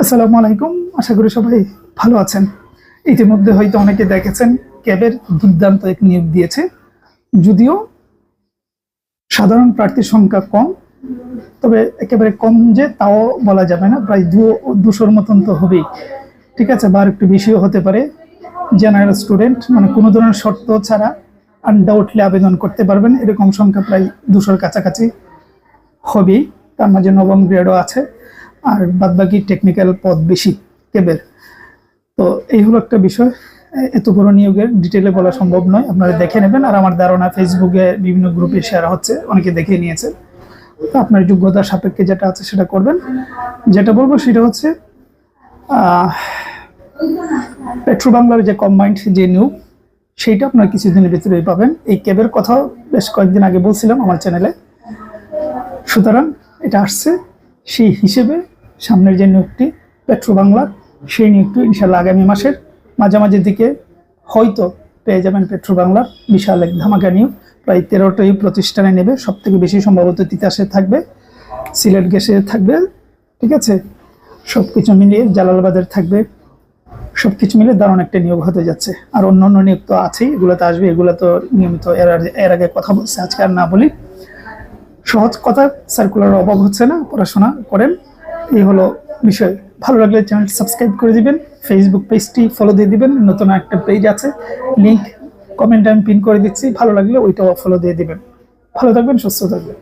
আসসালামু আলাইকুম। আশা করি সবাই ভালো আছেন। ইতিমধ্যে হয়তো অনেকে দেখেছেন ক্যাবের দুর্দান্ত এক নিয়োগ দিয়েছে। যদিও সাধারণ প্রার্থীর সংখ্যা কম, তবে একেবারে কম যে তাও বলা যাবে না, প্রায় 200-র মতন তো হবেই। ঠিক আছে, বা একটু বেশিও হতে পারে। জেনারেল স্টুডেন্ট মানে কোনো ধরনের শর্ত ছাড়া আনডাউটলি আবেদন করতে পারবেন, এরকম সংখ্যা প্রায় 200-র কাছাকাছি হবেই। তার মাঝে নবম গ্রেডও আছে, আর বাদবাকি টেকনিক্যাল পদ বেশি ক্যাবের। তো এই হলো একটা বিষয়। এত বড় নিয়োগের ডিটেলে বলা সম্ভব নয়, আপনারা দেখে নেবেন। আর আমার ধারণা ফেসবুকে বিভিন্ন গ্রুপে শেয়ার হচ্ছে, অনেকে দেখে নিয়েছে। তো আপনার যোগ্যতা সাপেক্ষে যেটা আছে সেটা করবেন। যেটা বলবো সেটা হচ্ছে পেট্রো বাংলার যে কম্বাইন্ড যে নিয়োগ, সেইটা আপনার কিছুদিনের ভিতরেই পাবেন। এই ক্যাবের কথাও বেশ কয়েকদিন আগে বলছিলাম আমার চ্যানেলে। সুতরাং এটা আসছে, সেই হিসেবে সামনের যে নিয়োগটি পেট্রো বাংলার, সেই নিয়োগটি ইনশাল্লাহ আগামী মাসের মাঝামাঝির দিকে হয়তো পেয়ে যাবেন। পেট্রো বাংলার বিশাল এক ধামাকা নিয়োগ, প্রায় 13টি প্রতিষ্ঠানে নেবে। সব থেকে বেশি সম্ভবত তিতাসে থাকবে, সিলেট গ্যাসে থাকবে। ঠিক আছে, সব কিছু মিলিয়ে জালালাবাদের থাকবে। সব কিছু মিলে দারুণ একটা নিয়োগ হতে যাচ্ছে। আর অন্য অন্য নিয়োগ তো আছেই, এগুলো তো আসবে, এগুলো তো নিয়মিত এর আগে কথা বলছে, আজকে আর না বলি। সহজ কথা, সার্কুলার অভাব হচ্ছে না, পড়াশোনা করেন, এই হলো বিষয়। ভালো লাগলে চ্যানেলটি সাবস্ক্রাইব করে দিবেন, ফেসবুক পেজটি ফলো দিয়ে দিবেন। নতুন একটা পেজ আছে, লিংক কমেন্টে আমি পিন করে দিচ্ছি, ভালো লাগলে ওইটাও ফলো দিয়ে দিবেন। ভালো থাকবেন, সুস্থ থাকবেন।